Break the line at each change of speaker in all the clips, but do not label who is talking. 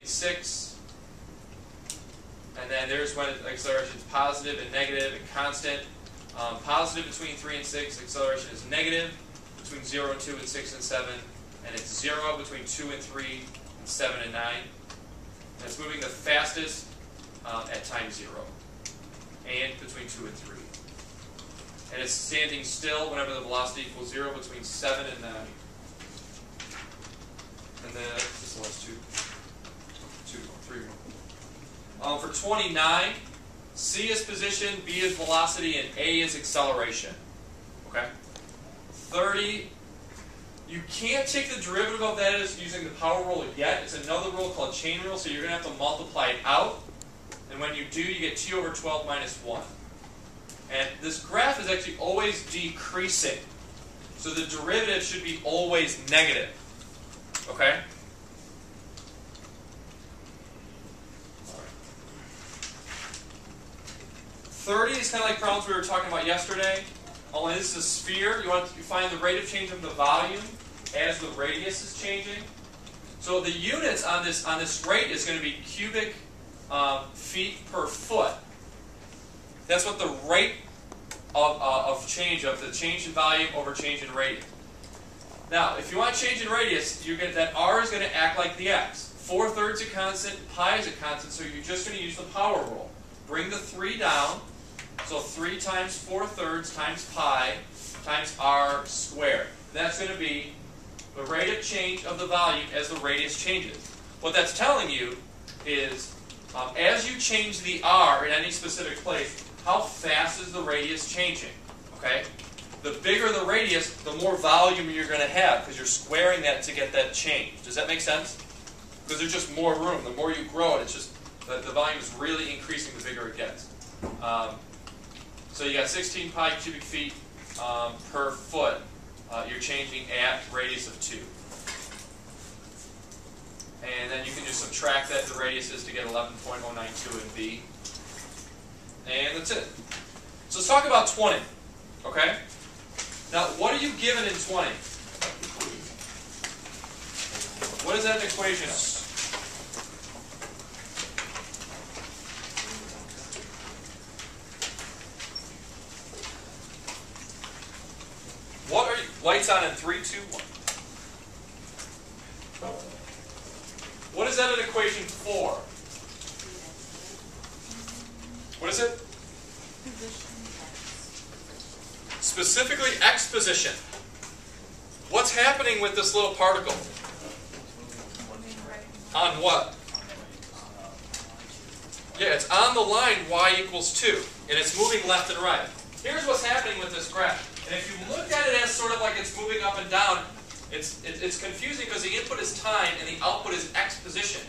6. And then there's when acceleration is positive and negative and constant. Positive between 3 and 6, acceleration is negative between 0 and 2 and 6 and 7. And it's 0 between 2 and 3 and 7 and 9. And it's moving the fastest at time 0. And between 2 and 3. And it's standing still whenever the velocity equals 0 between 7 and 9. And then this last 3 more. For 29, C is position, B is velocity, and A is acceleration. Okay? 30, you can't take the derivative of that as using the power rule yet. It's another rule called chain rule, so you're going to have to multiply it out. And when you do, you get t over 12 minus 1. And this graph is actually always decreasing. So the derivative should be always negative. Okay? 30 is kind of like problems we were talking about yesterday. Only this is a sphere. You find the rate of change of the volume as the radius is changing. So the units on this rate is going to be cubic feet per foot. That's what the rate of change of the change in volume over change in radius. Now, if you want change in radius, you get that r is going to act like the x. 4/3 a constant, pi is a constant, so you're just going to use the power rule. Bring the 3 down. So 3 times 4/3 times pi times r squared. That's going to be the rate of change of the volume as the radius changes. What that's telling you is as you change the r in any specific place, how fast is the radius changing? Okay? The bigger the radius, the more volume you're going to have because you're squaring that to get that change. Does that make sense? Because there's just more room. The more you grow it, it's just the volume is really increasing the bigger it gets. So you got 16 pi cubic feet per foot. You're changing at radius of 2. And then you can just subtract that the radius is to get 11.092 in B. And that's it. So let's talk about 20. Okay? Now, what are you given in 20? What is that an equation of? What are you? Lights on in 3, 2, 1. What is that an equation for? What is it? Specifically x position. What's happening with this little particle? On what? Yeah, it's on the line y equals 2. And it's moving left and right. Here's what's happening with this graph. And if you look at it as sort of like it's moving up and down, it's confusing because the input is time and the output is x position.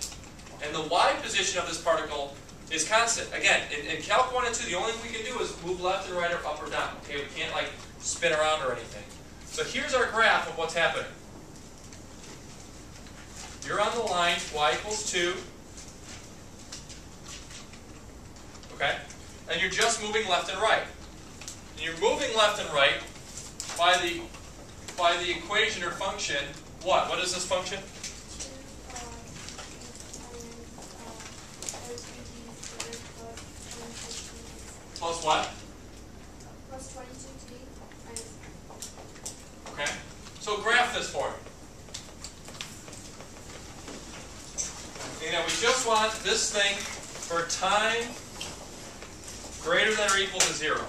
And the y position of this particle is constant. Again, in Calc 1 and 2, the only thing we can do is move left and right or up or down. Okay, we can't like spin around or anything. So here's our graph of what's happening. You're on the line y equals 2. Okay? And you're just moving left and right. And you're moving left and right by the equation or function. What? What is this function? Plus what?
Plus 22t minus.
Okay. So graph this for me. Okay, now we just want this thing for time greater than or equal to 0.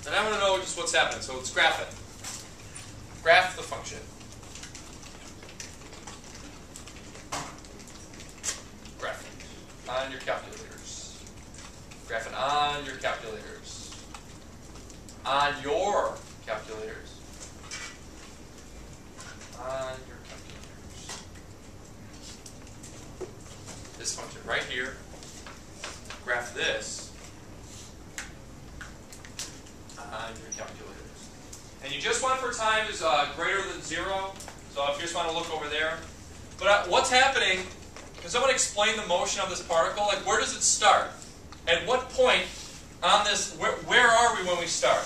And I want to know just what's happening, so let's graph it. Graph the function. Graph it on your calculators. Graph it on your calculators. On your calculators. On your calculators. This function right here. Graph this on your calculators. And you just want for time is greater than 0. So if you just want to look over there. But what's happening, can someone explain the motion of this particle? Like, where does it start? At what point on this, where are we when we start?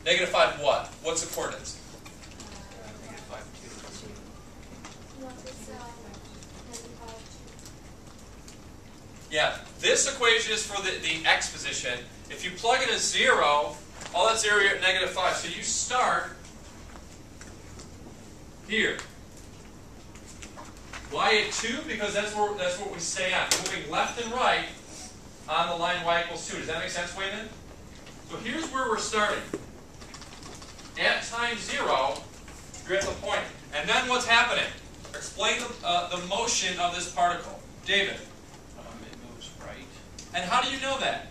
Negative 5 what? What's the coordinates?
Negative 5, 2.
No, it's negative 5, 2.
Yeah, this equation is for the x position. If you plug in a 0, all that 0 you're at negative 5. So you start here. Y at 2 because that's what we stay on. Moving left and right on the line y equals 2. Does that make sense, Wayman? So here's where we're starting. At time 0, you're at the point. And then what's happening? Explain the motion of this particle. David.
It moves right
And how do you know that?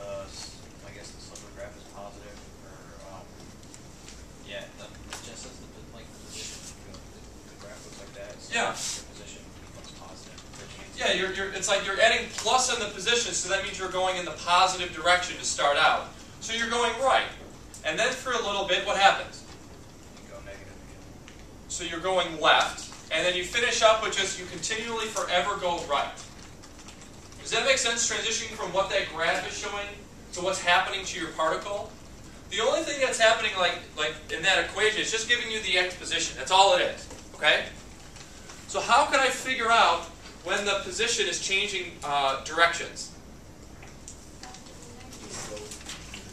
because I guess the slope of the graph is positive, or yeah, just as the position, the graph looks like that. So
Yeah.
the position becomes positive.
Yeah, it's like you're adding plus in the position, so that means you're going in the positive direction to start out. So you're going right. And then for a little bit, what happens?
You go negative again.
So you're going left, and then you finish up with just you continually forever go right. Does that make sense, transitioning from what that graph is showing to what's happening to your particle? The only thing that's happening like in that equation is just giving you the x position. That's all it is. Okay? So how can I figure out when the position is changing directions?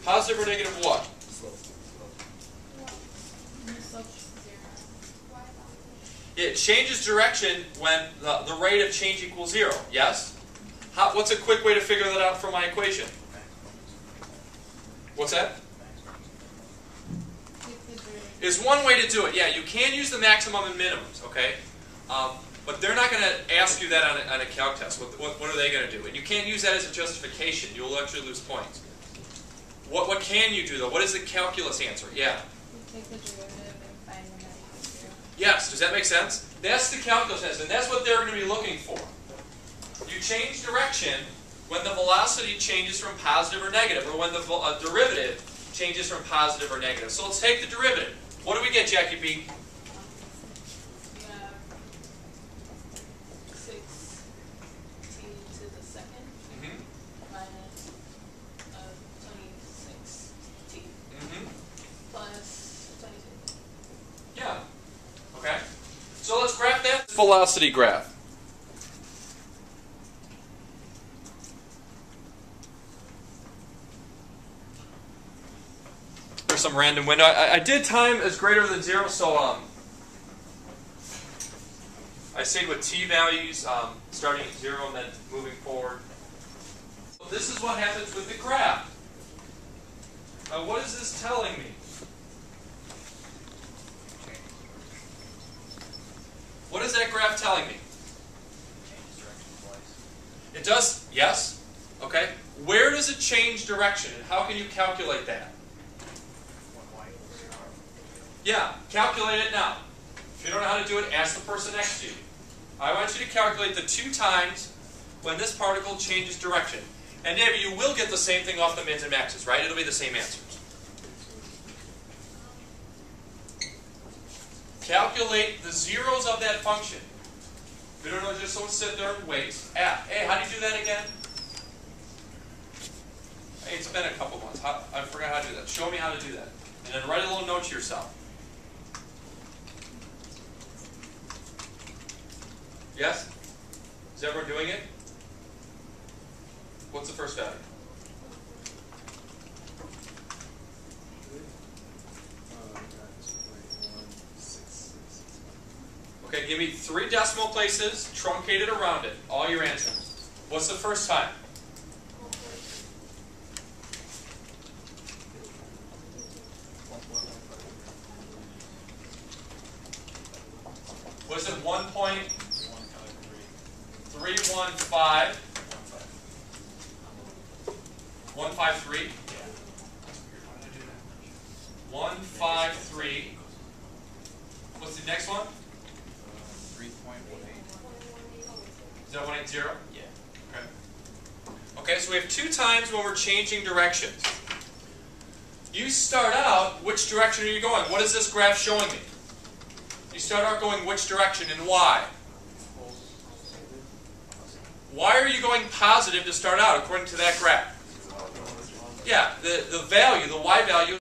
Positive or negative what? It changes direction when the rate of change equals 0. Yes? What's a quick way to figure that out from my equation? What's that? Is one way to do it. Yeah, you can use the maximum and minimums, okay? But they're not going to ask you that on a calc test. What are they going to do? And you can't use that as a justification. You'll actually lose points. What can you do, though? What is the calculus answer? Yeah?
You take the derivative and find when that equals 0.
Yes, does that make sense? That's the calculus test, and that's what they're going to be looking for. You change direction when the velocity changes from positive or negative, or when the derivative changes from positive or negative. So let's take the derivative. What do we get, Jackie B?
You have 6t to the second minus 26t plus 22.
Yeah. Okay. So let's graph that velocity graph. There's some random window. I did time as greater than 0, so I stayed with t values starting at 0 and then moving forward. So this is what happens with the graph. Now what is this telling me? What is that graph telling me?
Changes direction twice.
It does, yes. Okay. Where does it change direction, and how can you calculate that?
When y equals 0.
Yeah, calculate it now. If you don't know how to do it, ask the person next to you. I want you to calculate the 2 times when this particle changes direction. And David, you will get the same thing off the mins and maxes, right? It'll be the same answers. Calculate the zeros of that function. If you don't know, just don't sit there and wait. Hey, how do you do that again? Hey, it's been a couple months. I forgot how to do that. Show me how to do that. And then write a little note to yourself. Yes? Is everyone doing it? What's the first value? Okay, give me 3 decimal places, truncated around it. All your answers. What's the first time? Was it 1.315? 153? 153. What's the next one?
3.18.
Is that 180?
Yeah.
Okay. Okay, so we have 2 times when we're changing directions. You start out, which direction are you going? What is this graph showing me? You start out going which direction and why? Why are you going positive to start out according to that graph? Yeah, the value, the y value